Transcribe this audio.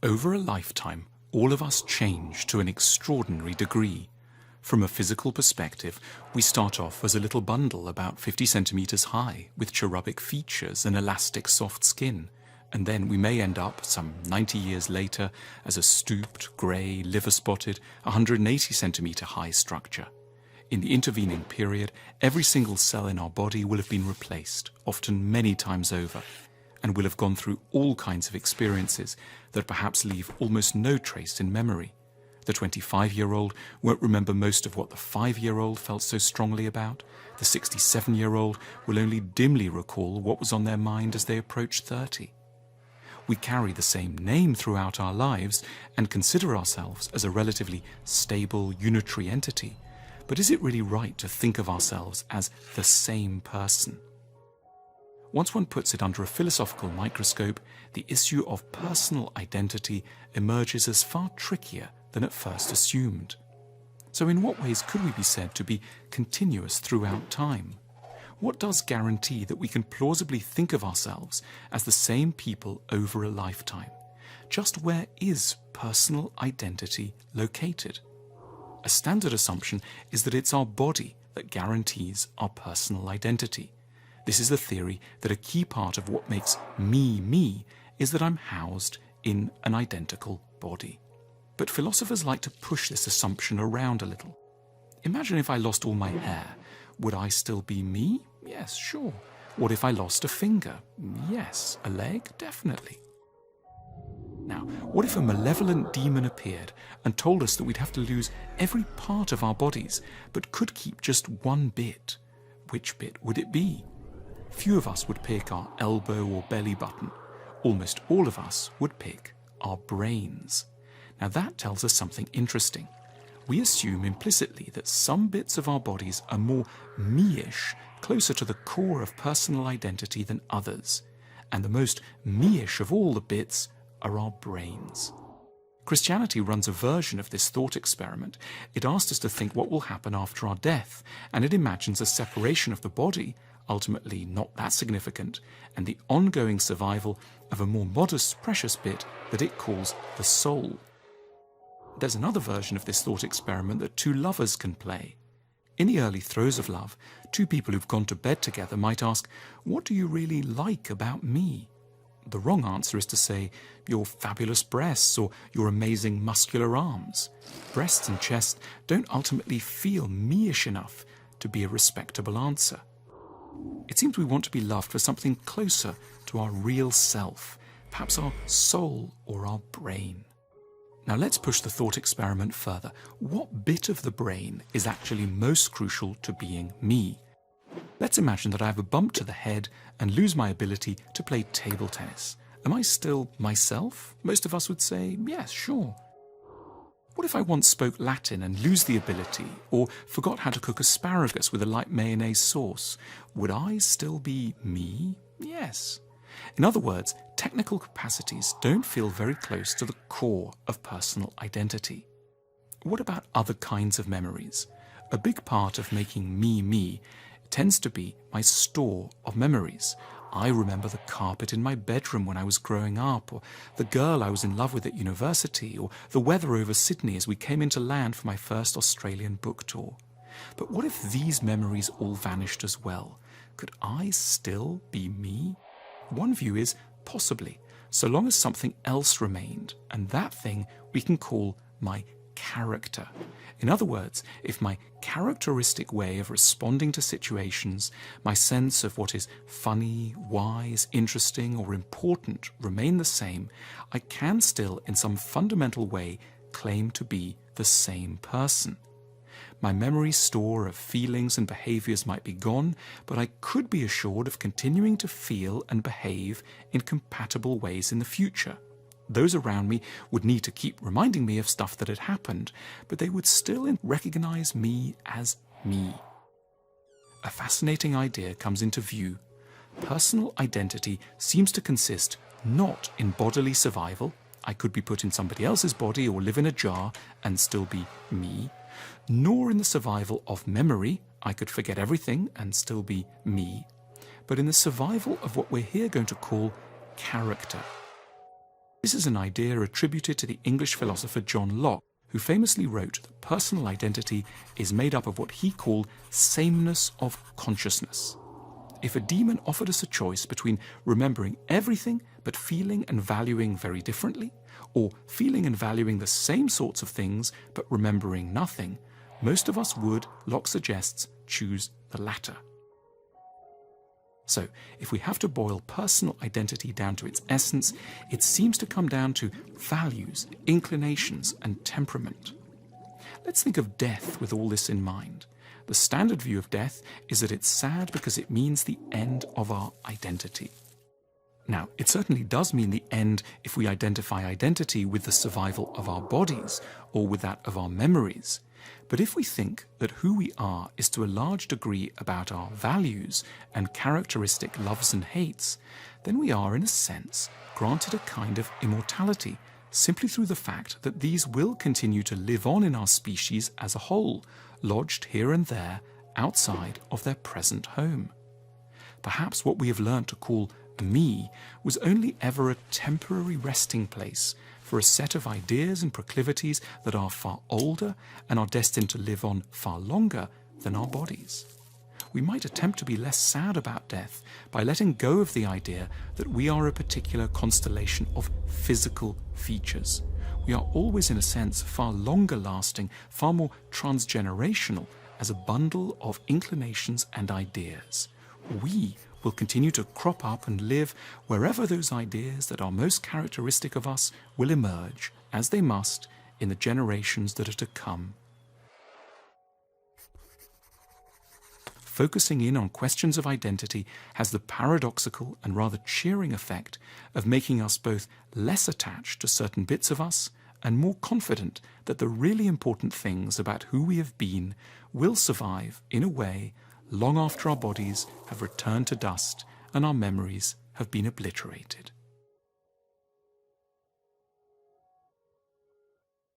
Over a lifetime, all of us change to an extraordinary degree. From a physical perspective, we start off as a little bundle about 50 centimeters high, with cherubic features and elastic soft skin, and then we may end up, some 90 years later, as a stooped, grey, liver-spotted, 180 centimeter high structure. In the intervening period, every single cell in our body will have been replaced, often many times over, and will have gone through all kinds of experiences that perhaps leave almost no trace in memory. The 25-year-old won't remember most of what the 5-year-old felt so strongly about. The 67-year-old will only dimly recall what was on their mind as they approached 30. We carry the same name throughout our lives and consider ourselves as a relatively stable, unitary entity. But is it really right to think of ourselves as the same person? Once one puts it under a philosophical microscope, the issue of personal identity emerges as far trickier than at first assumed. So in what ways could we be said to be continuous throughout time? What does guarantee that we can plausibly think of ourselves as the same people over a lifetime? Just where is personal identity located? A standard assumption is that it's our body that guarantees our personal identity. This is the theory that a key part of what makes me me is that I'm housed in an identical body. But philosophers like to push this assumption around a little. Imagine if I lost all my hair. Would I still be me? Yes, sure. What if I lost a finger? Yes. A leg? Definitely. Now, what if a malevolent demon appeared and told us that we'd have to lose every part of our bodies, but could keep just one bit? Which bit would it be? Few of us would pick our elbow or belly button. Almost all of us would pick our brains. Now that tells us something interesting. We assume implicitly that some bits of our bodies are more me-ish, closer to the core of personal identity than others. And the most me-ish of all the bits are our brains. Christianity runs a version of this thought experiment. It asks us to think what will happen after our death, and it imagines a separation of the body, ultimately not that significant, and the ongoing survival of a more modest, precious bit that it calls the soul. There's another version of this thought experiment that two lovers can play. In the early throes of love, two people who've gone to bed together might ask, "What do you really like about me?" The wrong answer is to say, "Your fabulous breasts," or "your amazing muscular arms." Breasts and chest don't ultimately feel me-ish enough to be a respectable answer. It seems we want to be loved for something closer to our real self, perhaps our soul or our brain. Now let's push the thought experiment further. What bit of the brain is actually most crucial to being me? Let's imagine that I have a bump to the head and lose my ability to play table tennis. Am I still myself? Most of us would say, yes, sure. What if I once spoke Latin and lose the ability, or forgot how to cook asparagus with a light mayonnaise sauce? Would I still be me? Yes. In other words, technical capacities don't feel very close to the core of personal identity. What about other kinds of memories? A big part of making me me tends to be my store of memories. I remember the carpet in my bedroom when I was growing up, or the girl I was in love with at university, or the weather over Sydney as we came into land for my first Australian book tour. But what if these memories all vanished as well? Could I still be me? One view is possibly, so long as something else remained, and that thing we can call my character. In other words, if my characteristic way of responding to situations, my sense of what is funny, wise, interesting, or important remain the same, I can still, in some fundamental way, claim to be the same person. My memory store of feelings and behaviors might be gone, but I could be assured of continuing to feel and behave in compatible ways in the future. Those around me would need to keep reminding me of stuff that had happened, but they would still recognize me as me. A fascinating idea comes into view. Personal identity seems to consist not in bodily survival. I could be put in somebody else's body or live in a jar and still be me, nor in the survival of memory. I could forget everything and still be me, but in the survival of what we're here going to call character. This is an idea attributed to the English philosopher John Locke, who famously wrote that personal identity is made up of what he called sameness of consciousness. If a demon offered us a choice between remembering everything but feeling and valuing very differently, or feeling and valuing the same sorts of things but remembering nothing, most of us would, Locke suggests, choose the latter. So, if we have to boil personal identity down to its essence, it seems to come down to values, inclinations, and temperament. Let's think of death with all this in mind. The standard view of death is that it's sad because it means the end of our identity. Now, it certainly does mean the end if we identify identity with the survival of our bodies or with that of our memories. But if we think that who we are is to a large degree about our values and characteristic loves and hates, then we are, in a sense, granted a kind of immortality, simply through the fact that these will continue to live on in our species as a whole, lodged here and there outside of their present home. Perhaps what we have learnt to call me was only ever a temporary resting place for a set of ideas and proclivities that are far older and are destined to live on far longer than our bodies. We might attempt to be less sad about death by letting go of the idea that we are a particular constellation of physical features. We are always, in a sense, far longer lasting, far more transgenerational as a bundle of inclinations and ideas. We will continue to crop up and live wherever those ideas that are most characteristic of us will emerge, as they must, in the generations that are to come. Focusing in on questions of identity has the paradoxical and rather cheering effect of making us both less attached to certain bits of us and more confident that the really important things about who we have been will survive in a way long after our bodies have returned to dust and our memories have been obliterated.